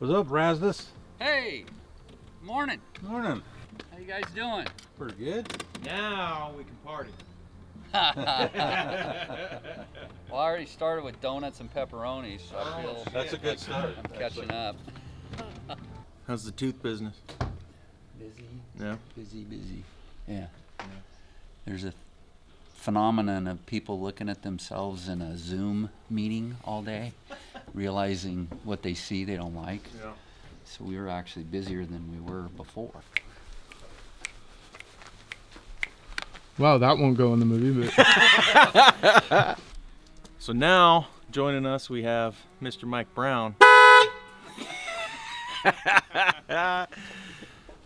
What's up, Rasmus? Hey, morning. Morning. How you guys doing? Pretty good. Now we can party. Well, I already started with donuts and pepperonis, so I feel That's a good start. I'm catching up. How's the tooth business? Busy. Yeah. Busy. Yeah. There's a phenomenon of people looking at themselves in a Zoom meeting all day, realizing what they see they don't like. Yeah. So we were actually busier than we were before. Wow, that won't go in the movie, but So now, joining us, we have Mr. Mike Brown.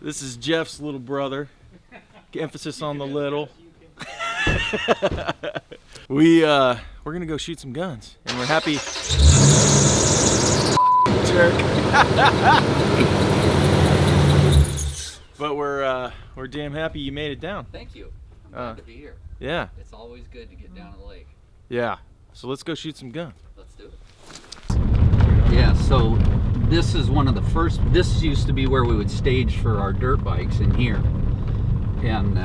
This is Jeff's little brother. Emphasis on the little. We're gonna go shoot some guns, and we're happy. Jerk. But we're damn happy you made it down. Thank you. I'm glad to be here. Yeah. It's always good to get down to the lake. Yeah. So let's go shoot some guns. Let's do it. Yeah, so this is one of the first, this used to be where we would stage for our dirt bikes in here. And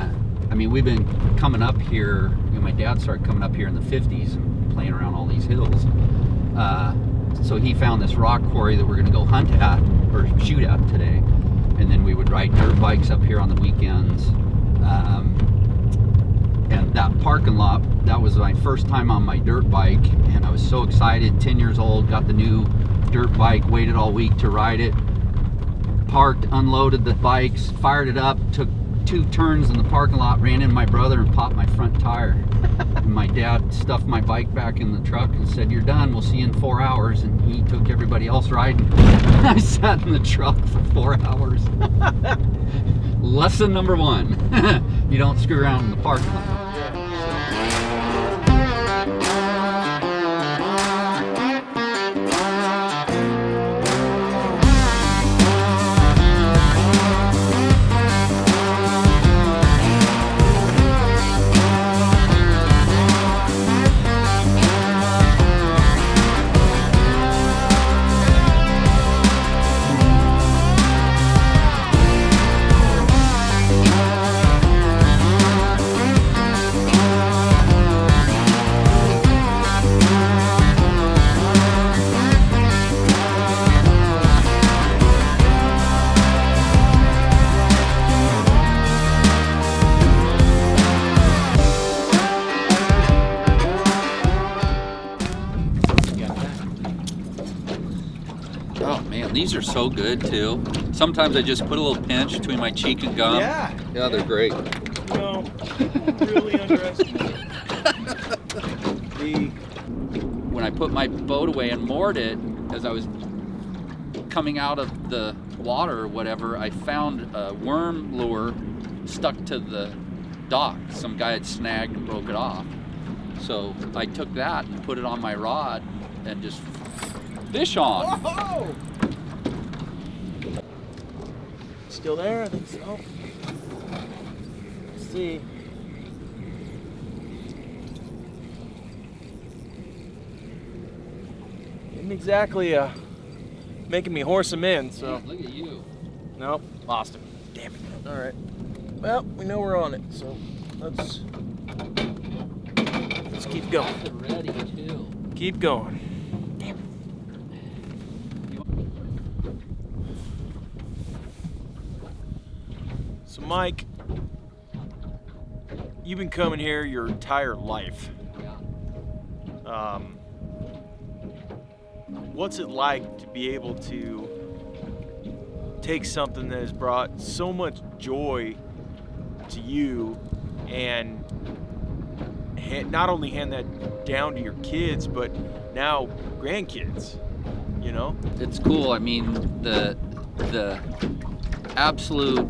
I mean, we've been coming up here, my dad started coming up here in the 50s and playing around all these hills. So he found this rock quarry that we're gonna go hunt at, or shoot at today. And then we would ride dirt bikes up here on the weekends. And that parking lot, that was my first time on my dirt bike, and I was so excited, 10 years old, got the new dirt bike, waited all week to ride it, parked, unloaded the bikes, fired it up, took 2 turns in the parking lot, ran into my brother and popped my front tire. And my dad stuffed my bike back in the truck and said, "You're done, we'll see you in 4 hours." And he took everybody else riding. I sat in the truck for 4 hours. Lesson number 1, you don't screw around in the parking lot. These are so good too. Sometimes I just put a little pinch between my cheek and gum. Yeah. Yeah, they're great. No, really underestimated. When I put my boat away and moored it, as I was coming out of the water or whatever, I found a worm lure stuck to the dock. Some guy had snagged and broke it off. So I took that and put it on my rod and just fish on. Whoa! Still there? I think so. Let's see. Isn't exactly making me horse him in, so. Look at you. Nope, lost him. Damn it. All right. Well, we know we're on it, so let's keep going. Ready too. Keep going. So Mike, you've been coming here your entire life. Yeah. What's it like to be able to take something that has brought so much joy to you and not only hand that down to your kids, but now grandkids, you know? It's cool. I mean, the absolute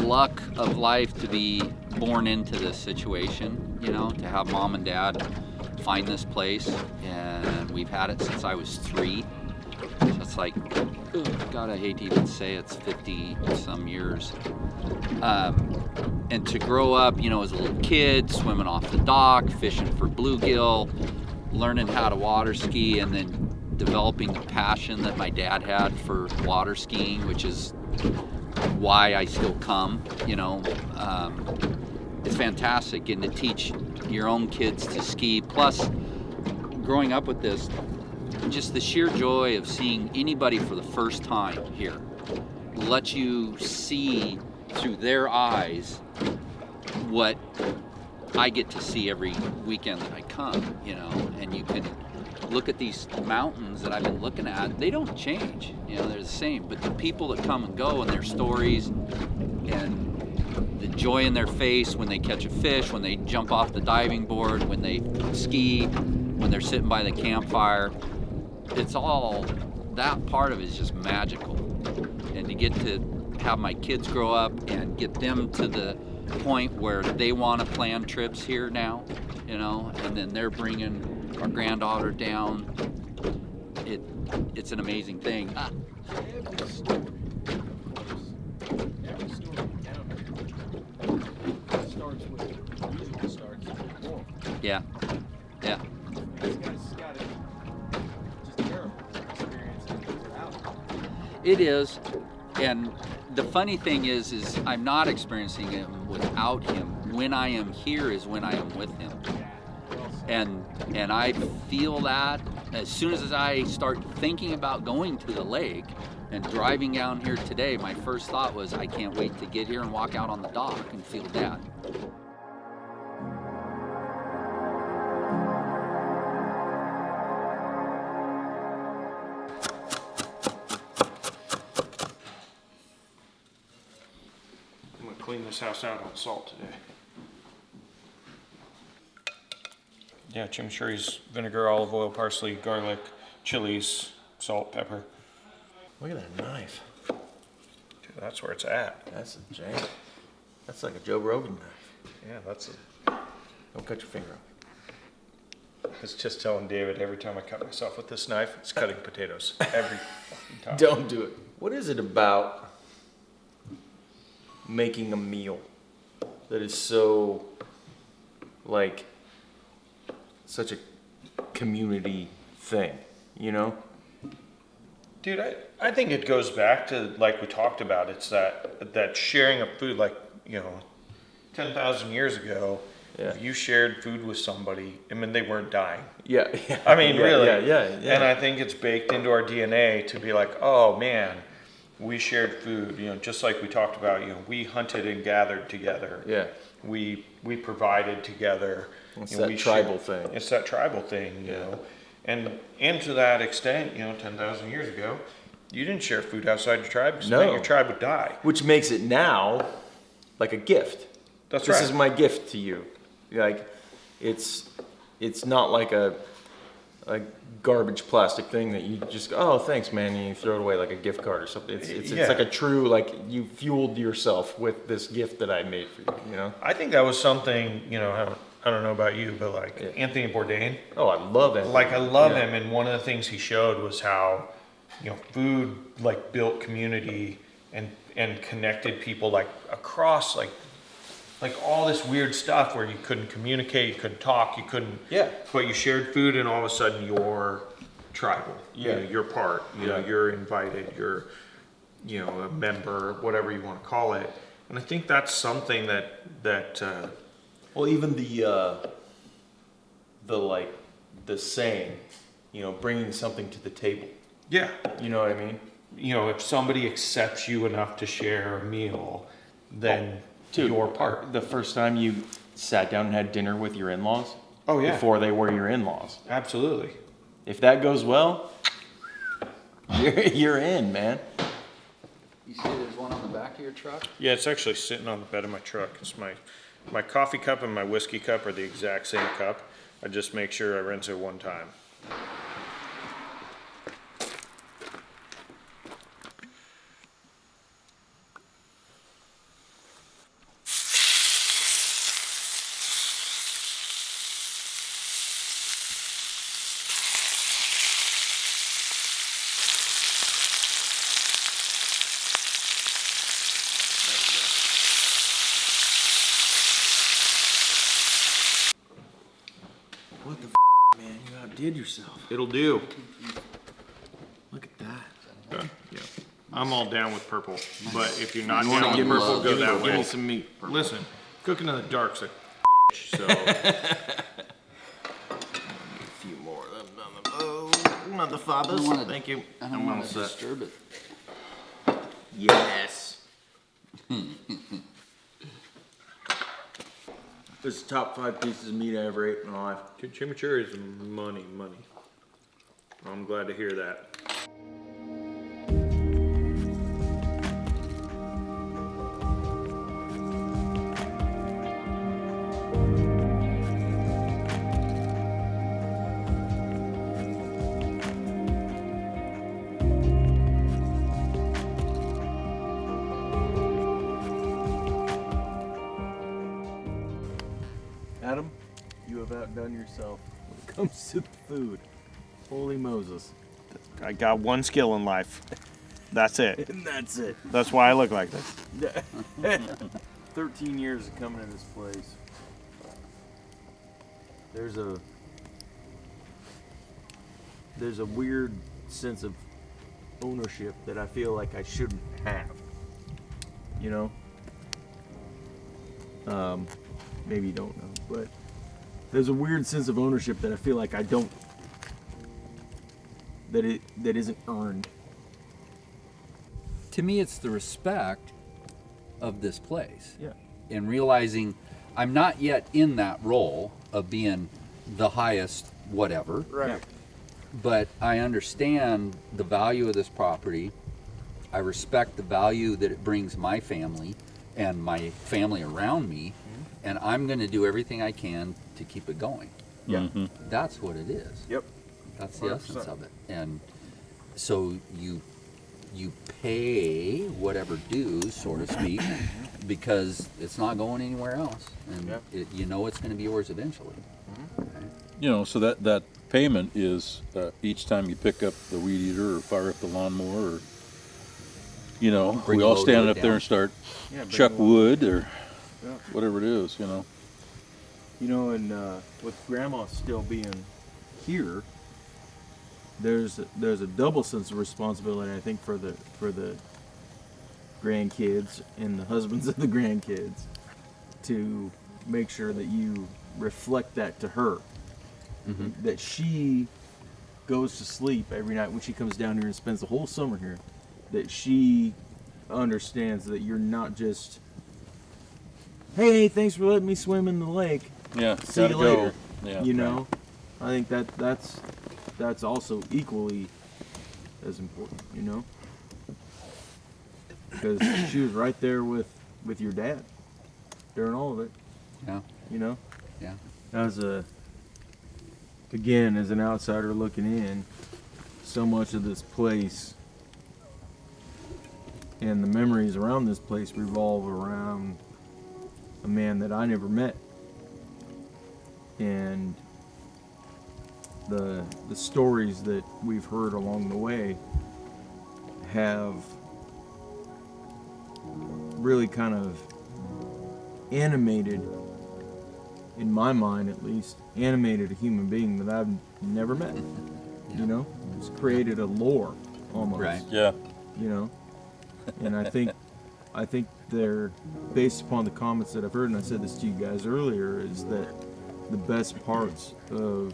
luck of life to be born into this situation, you know, to have mom and dad find this place, and we've had it since I was 3. So it's like, oh God, I hate to even say it's 50 some years. And to grow up, you know, as a little kid, swimming off the dock, fishing for bluegill, learning how to water ski, and then developing the passion that my dad had for water skiing, which is why I still come, you know. It's fantastic getting to teach your own kids to ski. Plus, growing up with this, just the sheer joy of seeing anybody for the first time here lets you see through their eyes what I get to see every weekend that I come, you know. And you can look at these mountains that I've been looking at, they don't change, you know, they're the same, but the people that come and go and their stories and the joy in their face when they catch a fish, when they jump off the diving board, when they ski, when they're sitting by the campfire, it's all, that part of it is just magical. And to get to have my kids grow up and get them to the point where they want to plan trips here now, you know, and then they're bringing our granddaughter down. It's an amazing thing. Every story down starts with, usually starts with warm. Yeah, yeah. These guys got it just terrible experiences without it. It is, and the funny thing is I'm not experiencing it without him. When I am here is when I am with him. And I feel that as soon as I start thinking about going to the lake and driving down here today, my first thought was, I can't wait to get here and walk out on the dock and feel Dad. I'm gonna clean this house out on salt today. Yeah, chimichurris, vinegar, olive oil, parsley, garlic, chilies, salt, pepper. Look at that knife. Dude, that's where it's at. That's a jam. That's like a Joe Rogan knife. Yeah, that's Don't cut your finger off. I was just telling David, every time I cut myself with this knife, it's cutting potatoes. Every fucking time. Don't do it. What is it about making a meal that is so, like, such a community thing, you know? Dude, I think it goes back to, like we talked about, it's that sharing of food, like, you know, 10,000 years ago, Yeah. if you shared food with somebody, I mean, they weren't dying. Yeah. I mean, yeah, really. Yeah. And I think it's baked into our DNA to be like, oh man, we shared food, you know, just like we talked about, you know, we hunted and gathered together. Yeah. We provided together. It's you know, that we tribal thing. It's that tribal thing, you know. And to that extent, you know, 10,000 years ago, you didn't share food outside your tribe because No. your tribe would die. Which makes it now like a gift. That's This right. is my gift to you. Like, it's not like a garbage plastic thing that you just go, oh, thanks, man, and you throw it away like a gift card or something. It's Yeah. like a true, like, you fueled yourself with this gift that I made for you, you know? I think that was something, you know, I don't know about you, but like Yeah. Anthony Bourdain, Oh, I love it. like I love him, and one of the things he showed was how, you know, food like built community and connected people like across like all this weird stuff where you couldn't communicate, you couldn't talk, you couldn't, Yeah. but you shared food and all of a sudden you're tribal. You know, you're part, you know, Yeah. you're invited, you're, you know, a member, whatever you want to call it. And I think that's something that Well, even the saying, you know, bringing something to the table. yeah, You know what I mean? you know, if somebody accepts you enough to share a meal, then you're part. The first time you sat down and had dinner with your in-laws? Oh, yeah. Before they were your in-laws. Absolutely. If that goes well, you're in, man. You see there's one on the back of your truck? Yeah, it's actually sitting on the bed of my truck. It's my coffee cup and my whiskey cup are the exact same cup. I just make sure I rinse it one time. What the man? You outdid yourself. It'll do. I'm all down with purple, but if you're not Give down me with purple, go that Give me way. some meat. Listen, cooking in the dark's a bitch, so. A few more of them. Oh, mother fathers. wanna- Thank you. I don't I'm want all to set. disturb it. Yes. This is the top 5 pieces of meat I ever ate in my life. Chimichurri is money. I'm glad to hear that. Adam, you have outdone yourself when it comes to the food. Holy Moses. I got one skill in life. That's it. And that's it. That's why I look like this. 13 years of coming to this place. There's a weird sense of ownership that I feel like I shouldn't have. You know? Maybe you don't know, but there's a weird sense of ownership that I feel like I don't, that isn't earned. To me, it's the respect of this place. Yeah. And realizing I'm not yet in that role of being the highest whatever. Right. But I understand the value of this property. I respect the value that it brings my family and my family around me. And I'm going to do everything I can to keep it going. Yeah. That's what it is. Yep. That's the 100%. essence of it. And so you pay whatever dues, so to speak, because it's not going anywhere else, and Yep. you know it's going to be yours eventually. You know, so that payment is each time you pick up the weed eater or fire up the lawnmower, or you know, Bring we a all load stand of up it there down. and start Yeah, bring chuck a load. wood or Yeah. whatever it is. You know. You know, and with Grandma still being here, there's a double sense of responsibility, I think, for the grandkids and the husbands of the grandkids to make sure that you reflect that to her, that she goes to sleep every night when she comes down here and spends the whole summer here, that she understands that you're not just, hey, thanks for letting me swim in the lake. Yeah. See you gotta later. go. Yeah. You know, I think that's also equally as important. You know, because she was right there with your dad during all of it. Yeah, You know, yeah. as as an outsider looking in, so much of this place and the memories around this place revolve around a man that I never met. And the stories that we've heard along the way have really kind of animated, in my mind at least, animated a human being that I've never met. You know, it's created a lore almost. Right. Yeah. You know, and I think they're based upon the comments that I've heard, and I said this to you guys earlier, is that the best parts of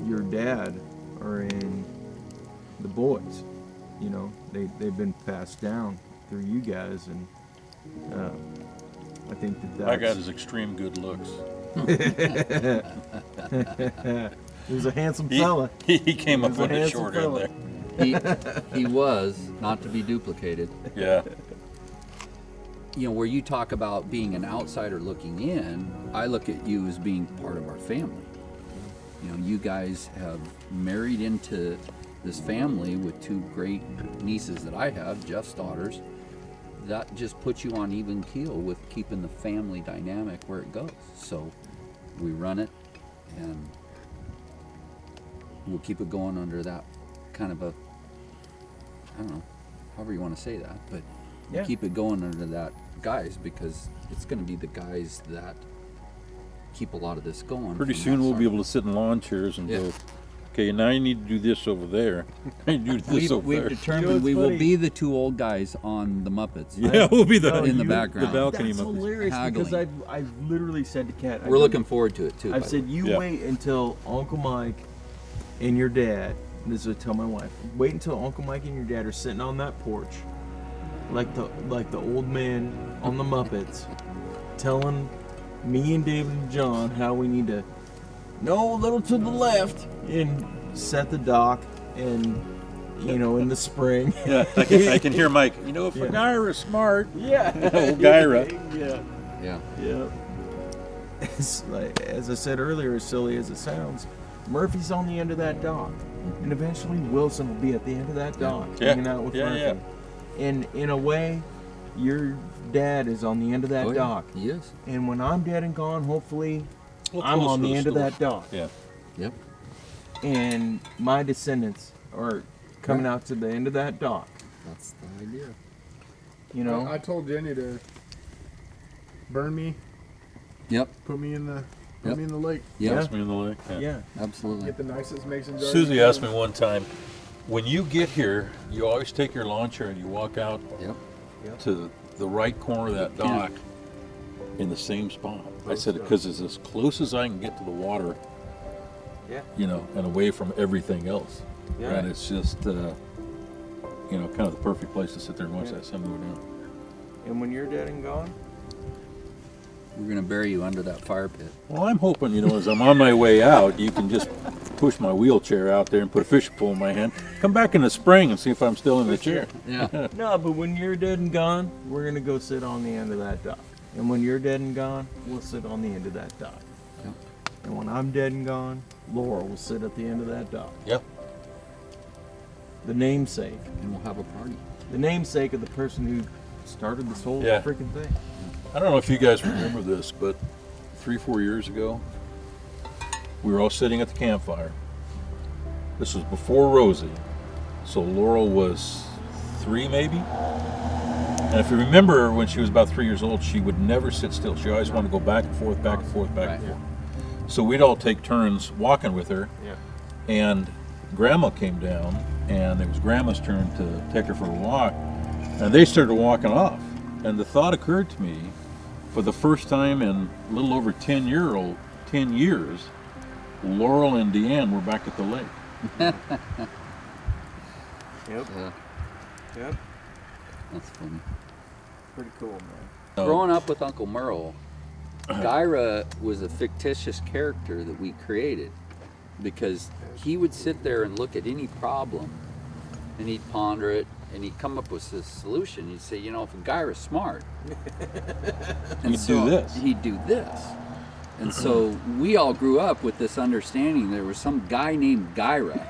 your dad are in the boys. You know, they've been passed down through you guys, and I think that's... I got his extreme good looks. He was a handsome He, fella. he came up He's a with it handsome short end fella. there. He was not to be duplicated. Yeah. You know, where you talk about being an outsider looking in, I look at you as being part of our family. You know, you guys have married into this family with two great nieces that I have, Jeff's daughters. That just puts you on even keel with keeping the family dynamic where it goes. So we run it, and we'll keep it going under that kind of a, I don't know, however you want to say that, but we'll Yeah. keep it going under that guise, because it's going to be the guys that keep a lot of this going. Pretty from soon that we'll be side. able to sit in lawn chairs and Yeah. go Okay, now you need to do this over there. You do this over We've there. determined we will be the two old guys on the Muppets. Yeah, we'll be the In the background. The balcony That's Muppets. hilarious because Haggling. I've literally said to Kat, We're looking forward to it too. I've said you Yeah. wait until Uncle Mike and your dad. This is what I tell my wife. Wait until Uncle Mike and your dad are sitting on that porch, like the old man on the Muppets, telling me and David and John how we need to no a little to the left and set the dock and in the spring. Yeah, I can hear Mike. You know, if Yeah. a guy is smart. Yeah. Old Gyra. Yeah. Yeah. Yeah. It's like, as I said earlier, as silly as it sounds, Murphy's on the end of that dock. And eventually Wilson will be at the end of that dock, Yeah. hanging out with Yeah, Murphy. yeah. And in a way, your dad is on the end of that Oh, yeah. dock. Yes. And when I'm dead and gone, hopefully Well, I'm close on to the end of store. that dock. Yeah. Yep. And my descendants are coming out to the end of that dock. That's the idea. I told Jenny to burn me, Yep. put me in the Yep. lake, Yep. Toss me in the lake. Yeah. Absolutely. get the nicest mason jar. Susie asked me one time, when you get here, you always take your lawn chair and you walk out Yep. to the right corner of that dock in the same spot. I said, because it's as close as I can get to the water, Yeah. and away from everything else. Yeah. And it's just, kind of the perfect place to sit there and watch that sun go down. And when you're dead and gone, We're gonna bury you under that fire pit. Well, I'm hoping, as I'm on my way out, you can just push my wheelchair out there and put a fishing pole in my hand. Come back in the spring and see if I'm still in the chair. Yeah. no, but when you're dead and gone, we're gonna go sit on the end of that dock. And when you're dead and gone, we'll sit on the end of that dock. Yep. And when I'm dead and gone, Laura will sit at the end of that dock. Yep. The namesake. And we'll have a party. The namesake of the person who started this whole Yeah. freaking thing. I don't know if you guys remember this, but 3-4 years ago, we were all sitting at the campfire. This was before Rosie, so Laurel was 3 maybe. And if you remember, when she was about 3 years old, she would never sit still. She always wanted to go back and forth, back and forth, back and Right. forth. So we'd all take turns walking with her. Yeah. And Grandma came down, and it was Grandma's turn to take her for a walk. And they started walking off. And the thought occurred to me, for the first time in a little over 10 years, Laurel and Deanne were back at the lake. Yep. Yeah. Yep. That's funny. Pretty cool, man. Growing up with Uncle Merle, Gyra was a fictitious character that we created because he would sit there and look at any problem and he'd ponder it and he'd come up with a solution. He'd say, if a Gyra's smart, He'd do this. He'd do this. And so we all grew up with this understanding there was some guy named Gyra.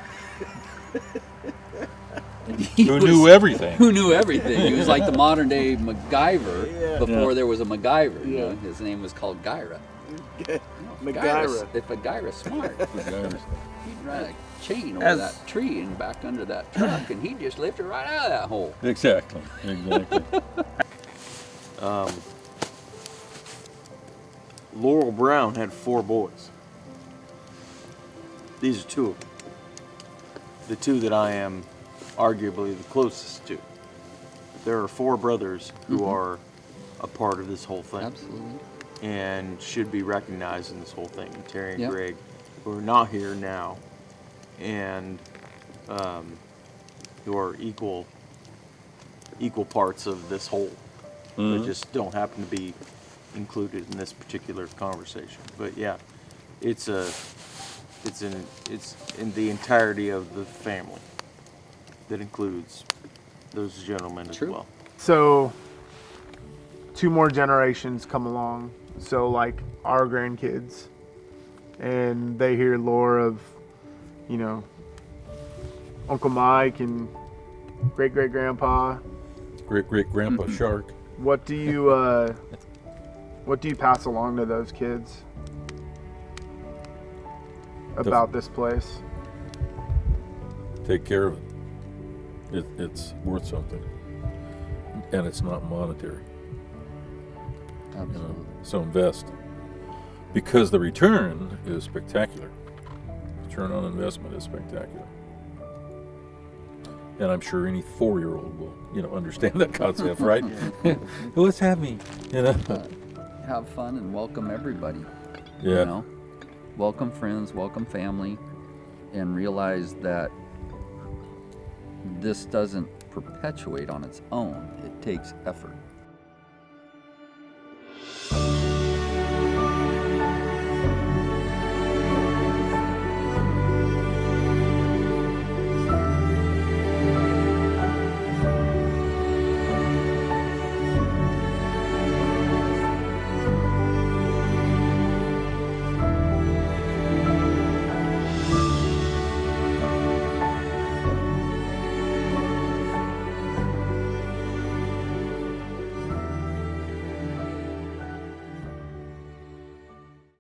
And he Who knew everything. Who knew everything. He was like the modern day MacGyver Yeah. before Yeah. there was a MacGyver. Yeah. His name was called Gyra. MacGyra. If a Gyra's smart, Guys. he'd run a chain over As- that tree and back under that truck, and he'd just lift it right out of that hole. Exactly. Laurel Brown had 4 boys. These are 2 of them. The 2 that I am arguably the closest to. There are 4 brothers who are a part of this whole thing Absolutely. and should be recognized in this whole thing. Terry and Yep. Greg, who are not here now, and who are equal parts of this whole. They just don't happen to be included in this particular conversation. But yeah, it's in the entirety of the family that includes those gentlemen as True. well. So 2 more generations come along. So like our grandkids, and they hear lore of, Uncle Mike and great great grandpa. Great grandpa Shark. What do you pass along to those kids about this place? Take care of it. It's worth something. And it's not monetary. Absolutely. So invest. Because the return is spectacular. It's return on investment is spectacular. And I'm sure any 4-year-old will, understand that concept, right? Let's have me, Have fun and welcome everybody. Yeah. Welcome friends, welcome family, and realize that this doesn't perpetuate on its own. It takes effort.